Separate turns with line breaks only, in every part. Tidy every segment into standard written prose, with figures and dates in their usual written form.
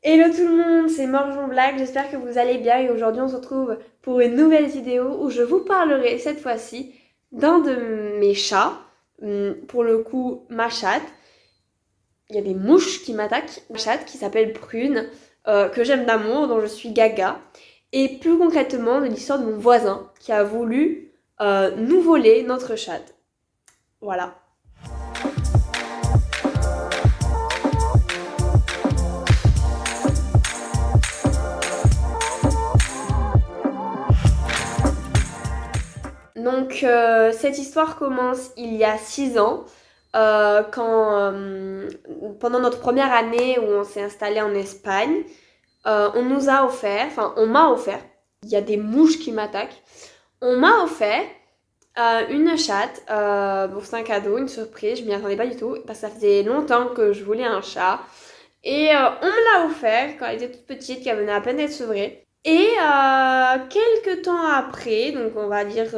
Hello tout le monde, c'est Morjon Black, j'espère que vous allez bien et aujourd'hui on se retrouve pour une nouvelle vidéo où je vous parlerai cette fois-ci d'un de mes chats, pour le coup ma chatte. Il y a des mouches qui m'attaquent, ma chatte qui s'appelle Prune, que j'aime d'amour, dont je suis gaga. Et plus concrètement de l'histoire de mon voisin qui a voulu nous voler notre chatte. Voilà. Donc cette histoire commence il y a 6 ans, pendant notre première année où on s'est installé en Espagne, on m'a offert, il y a des mouches qui m'attaquent, on m'a offert une chatte, bon c'est un cadeau, une surprise, je m'y attendais pas du tout, parce que ça faisait longtemps que je voulais un chat, et on me l'a offert quand elle était toute petite, qu'elle venait à peine d'être sevrée. Et quelques temps après, donc on va dire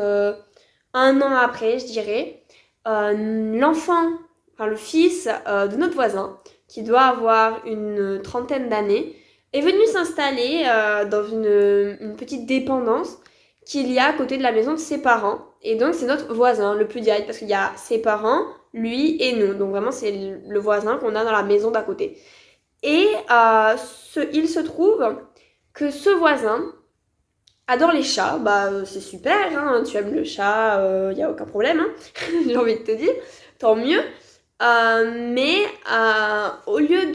1 an après, je dirais, le fils de notre voisin, qui doit avoir une trentaine d'années, est venu s'installer dans une petite dépendance qu'il y a à côté de la maison de ses parents. Et donc c'est notre voisin le plus direct, parce qu'il y a ses parents, lui et nous. Donc vraiment c'est le voisin qu'on a dans la maison d'à côté. Et il se trouve que ce voisin adore les chats. C'est super, hein, tu aimes le chat, y a aucun problème, hein, j'ai envie de te dire, tant mieux. Mais au lieu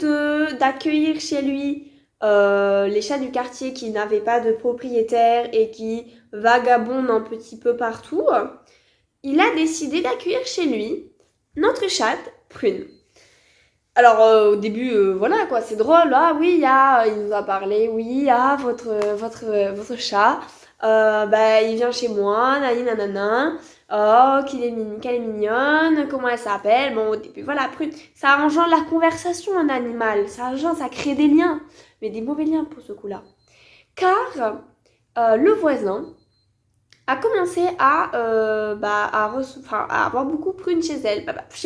d'accueillir chez lui les chats du quartier qui n'avaient pas de propriétaire et qui vagabondent un petit peu partout, il a décidé d'accueillir chez lui notre chatte Prune. Alors au début, voilà quoi, c'est drôle, ah oui, il nous a parlé, oui, votre chat, il vient chez moi, nani nanana, oh, qu'elle est mignonne, comment elle s'appelle, bon au début, voilà, Prune, ça engendre la conversation un animal, ça crée des liens, mais des mauvais liens pour ce coup-là. Car le voisin a commencé à avoir beaucoup Prune chez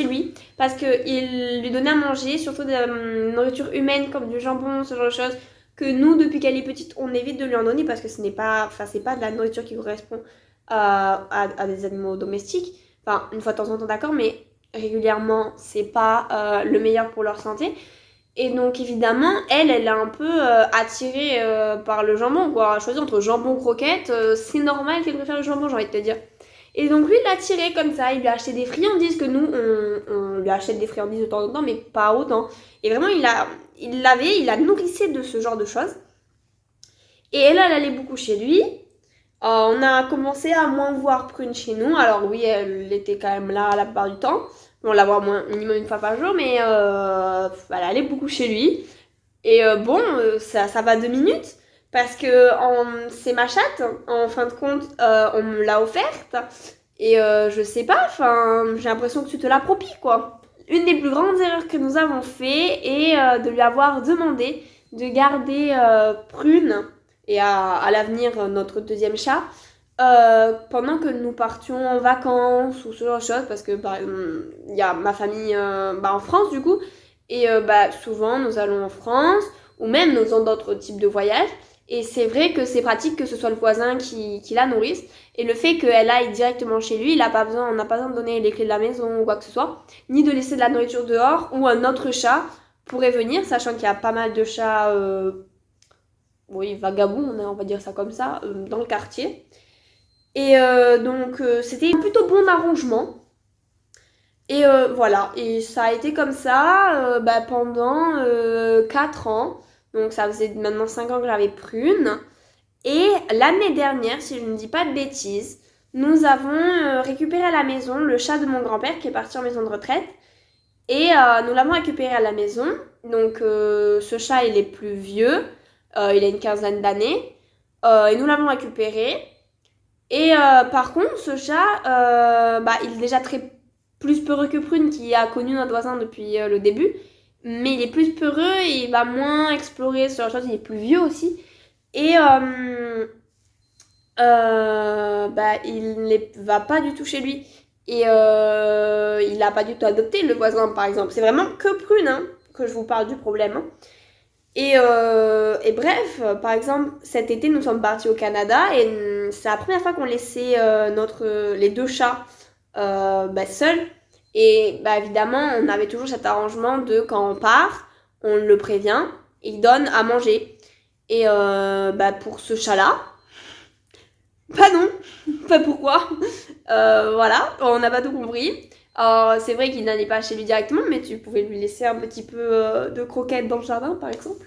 lui, parce qu'il lui donnait à manger, surtout de la nourriture humaine comme du jambon, ce genre de choses, que nous, depuis qu'elle est petite, on évite de lui en donner, parce que c'est pas de la nourriture qui correspond à des animaux domestiques. Enfin, une fois de temps en temps, d'accord, mais régulièrement, c'est pas le meilleur pour leur santé. Et donc évidemment, elle a un peu attirée par le jambon, quoi. Elle a choisi entre jambon croquette, c'est normal qu'elle préfère le jambon, j'ai envie de te dire. Et donc lui, il l'a attirée comme ça, il lui a acheté des friandises, que nous, on lui achète des friandises de temps en temps, mais pas autant. Et vraiment, il la nourrissait de ce genre de choses. Et elle allait beaucoup chez lui. On a commencé à moins voir Prune chez nous. Alors oui, elle était quand même là la plupart du temps. On la voit minimum une fois par jour, mais elle allait beaucoup chez lui. Et ça va 2 minutes, parce que c'est ma chatte, en fin de compte, on me l'a offerte. Et je sais pas, j'ai l'impression que tu te l'appropries, quoi. Une des plus grandes erreurs que nous avons fait est de lui avoir demandé de garder Prune et à l'avenir notre deuxième chat pendant que nous partions en vacances ou ce genre de choses, parce que il y a ma famille en France du coup, et souvent nous allons en France ou même nous faisons d'autres types de voyages, et c'est vrai que c'est pratique que ce soit le voisin qui la nourrisse, et le fait qu'elle aille directement chez lui, on n'a pas besoin de donner les clés de la maison ou quoi que ce soit, ni de laisser de la nourriture dehors, où un autre chat pourrait venir, sachant qu'il y a pas mal de chats oui, vagabonds, on va dire ça comme ça, dans le quartier. Et c'était un plutôt bon arrangement. Et voilà, et ça a été comme ça pendant 4 ans. Donc ça faisait maintenant 5 ans que j'avais Prune. Et l'année dernière, si je ne dis pas de bêtises, nous avons récupéré à la maison le chat de mon grand-père qui est parti en maison de retraite. Et nous l'avons récupéré à la maison. Donc ce chat, il est plus vieux. Il a une quinzaine d'années. Et nous l'avons récupéré. Et par contre, ce chat, il est déjà plus peureux que Prune, qui a connu notre voisin depuis le début. Mais il est plus peureux et il va moins explorer sur la chose. Il est plus vieux aussi. Et il ne va pas du tout chez lui. Et il n'a pas du tout adopté le voisin, par exemple. C'est vraiment que Prune, hein, que je vous parle du problème, hein. Et bref, par exemple, cet été, nous sommes partis au Canada et c'est la première fois qu'on laissait les deux chats seuls. Et évidemment, on avait toujours cet arrangement de quand on part, on le prévient et il donne à manger. Et pour ce chat-là, non, pas pourquoi. Voilà, on n'a pas tout compris. Alors, c'est vrai qu'il n'allait pas chez lui directement, mais tu pouvais lui laisser un petit peu de croquettes dans le jardin, par exemple.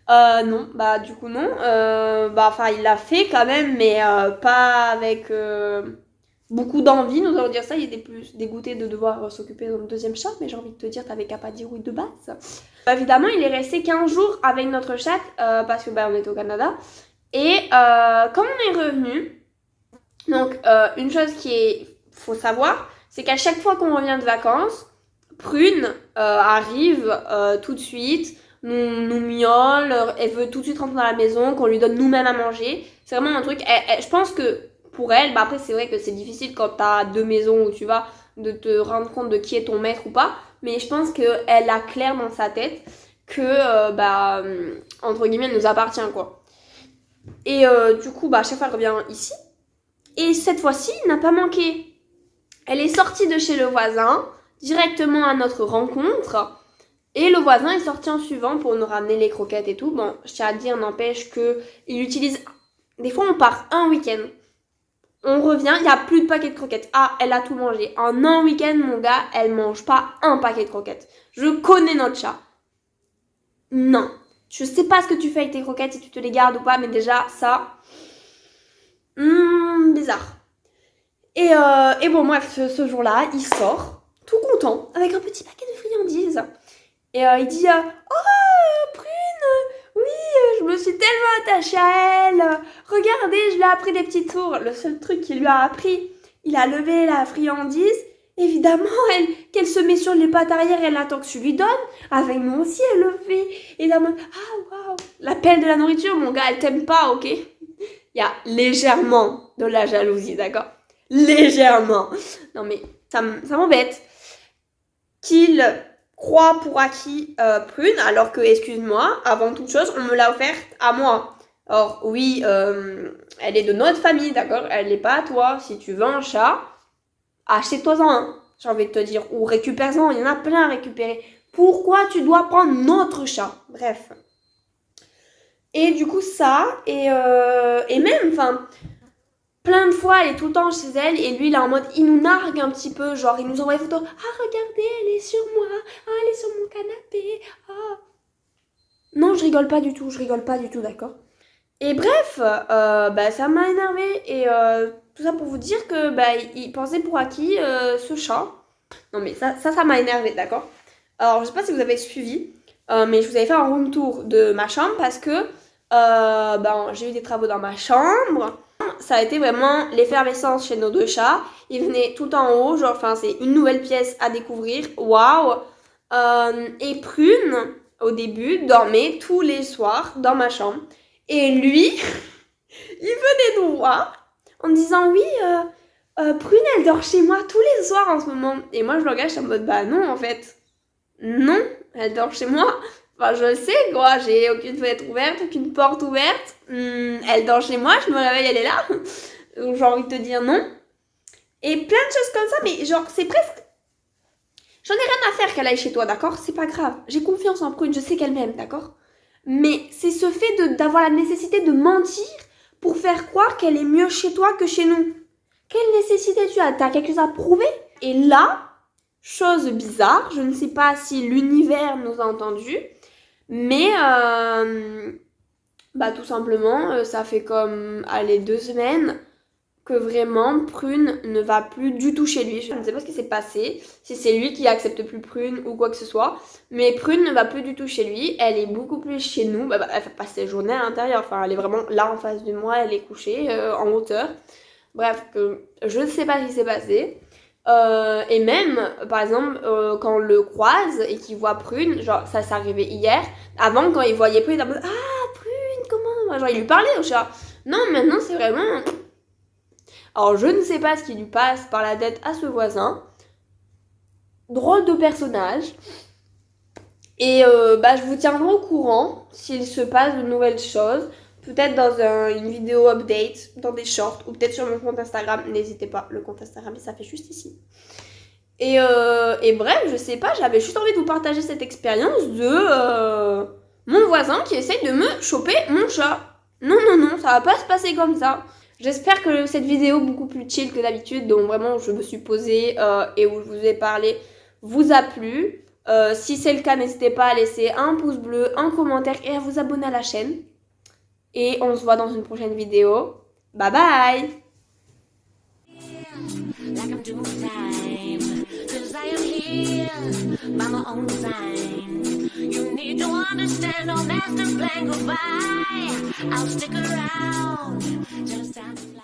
Non, du coup, non. Il l'a fait quand même, mais pas avec beaucoup d'envie, nous allons dire ça. Il était plus dégoûté de devoir s'occuper d'un deuxième chat, mais j'ai envie de te dire, t'avais qu'à pas dire oui de base. Évidemment, il est resté 15 jours avec notre chat, parce que on était au Canada. Et quand on est revenu, donc une chose faut savoir, c'est qu'à chaque fois qu'on revient de vacances, Prune arrive tout de suite, nous miaule, elle veut tout de suite rentrer dans la maison, qu'on lui donne nous-mêmes à manger. C'est vraiment un truc, je pense que pour elle, après c'est vrai que c'est difficile quand t'as deux maisons où tu vas, de te rendre compte de qui est ton maître ou pas, mais je pense qu'elle a clair dans sa tête que, entre guillemets, elle nous appartient, quoi. Et du coup, chaque fois elle revient ici, et cette fois-ci, il n'a pas manqué. Elle est sortie de chez le voisin, directement à notre rencontre. Et le voisin est sorti en suivant pour nous ramener les croquettes et tout. Bon, je tiens à dire, n'empêche qu'il utilise... Des fois, on part un week-end. On revient, il n'y a plus de paquet de croquettes. Ah, elle a tout mangé. En un week-end, mon gars, elle mange pas un paquet de croquettes. Je connais notre chat. Non. Je sais pas ce que tu fais avec tes croquettes, si tu te les gardes ou pas, mais déjà, ça... bizarre. Et bon, bref, ce jour-là, il sort, tout content, avec un petit paquet de friandises. Et il dit Oh, Prune, oui, je me suis tellement attachée à elle. Regardez, je lui ai appris des petits tours. Le seul truc qu'il lui a appris, il a levé la friandise. Évidemment, qu'elle se met sur les pattes arrière, elle attend que tu lui donnes. Avec nous aussi, elle le fait. Et là, waouh, la pelle de la nourriture, mon gars, elle t'aime pas, ok? Il y a légèrement de la jalousie, d'accord? Légèrement. Non mais ça m'embête qu'il croit pour acquis Prune, alors que, excuse-moi, avant toute chose, on me l'a offerte à moi. Or, oui, elle est de notre famille, d'accord? Elle n'est pas à toi. Si tu veux un chat, achète-toi-en un, j'ai envie de te dire. Ou récupère-en, il y en a plein à récupérer. Pourquoi tu dois prendre notre chat? Bref. Et du coup, ça, et même, plein de fois, elle est tout le temps chez elle et lui, il est en mode, il nous nargue un petit peu, genre, il nous envoie des photos. Ah, regardez, elle est sur moi. Ah, elle est sur mon canapé. Ah. Non, je rigole pas du tout, d'accord? Et bref, ça m'a énervée et tout ça pour vous dire que, il pensait pour acquis ce chat. Non, mais ça m'a énervée, d'accord? Alors, je sais pas si vous avez suivi, mais je vous avais fait un room tour de ma chambre parce que, j'ai eu des travaux dans ma chambre. Ça a été vraiment l'effervescence chez nos deux chats. Ils venaient tout en haut, c'est une nouvelle pièce à découvrir. Waouh! Et Prune, au début, dormait tous les soirs dans ma chambre. Et lui, il venait nous voir en me disant oui, Prune, elle dort chez moi tous les soirs en ce moment. Et moi, je le regarde, je suis en mode non, en fait. Non, elle dort chez moi. Enfin, je le sais, quoi, j'ai aucune fenêtre ouverte, aucune porte ouverte. Elle dort chez moi, je me réveille, elle est là. J'ai envie de te dire non. Et plein de choses comme ça, mais c'est presque... J'en ai rien à faire qu'elle aille chez toi, d'accord? C'est pas grave. J'ai confiance en Prune, je sais qu'elle m'aime, d'accord? Mais c'est ce fait d'avoir la nécessité de mentir pour faire croire qu'elle est mieux chez toi que chez nous. Quelle nécessité tu as? T'as quelque chose à prouver? Et là, chose bizarre, je ne sais pas si l'univers nous a entendus, mais tout simplement, ça fait comme, 2 semaines que vraiment Prune ne va plus du tout chez lui. Je ne sais pas ce qui s'est passé, si c'est lui qui accepte plus Prune ou quoi que ce soit, mais Prune ne va plus du tout chez lui, elle est beaucoup plus chez nous, elle fait passer ses journées à l'intérieur, elle est vraiment là en face de moi, elle est couchée en hauteur. Bref, je ne sais pas ce qui s'est passé. Et même, par exemple, quand on le croise et qu'il voit Prune, ça s'est arrivé hier, avant quand il voyait Prune, il était en mode ah, Prune, comment? Il lui parlait au chat. Non, maintenant c'est vraiment... Alors, je ne sais pas ce qui lui passe par la tête à ce voisin. Drôle de personnage. Et je vous tiendrai au courant s'il se passe de nouvelles choses. Peut-être dans une vidéo update, dans des shorts, ou peut-être sur mon compte Instagram. N'hésitez pas, le compte Instagram, ça fait juste ici. Et bref, je sais pas, j'avais juste envie de vous partager cette expérience de mon voisin qui essaye de me choper mon chat. Non, ça va pas se passer comme ça. J'espère que cette vidéo beaucoup plus chill que d'habitude, dont vraiment je me suis posée et où je vous ai parlé, vous a plu. Si c'est le cas, n'hésitez pas à laisser un pouce bleu, un commentaire et à vous abonner à la chaîne. Et on se voit dans une prochaine vidéo. Bye bye! Like I'm doing time, 'cause I am here by my own design. You need to understand, don't have to plan goodbye. I'll stick around till it's time to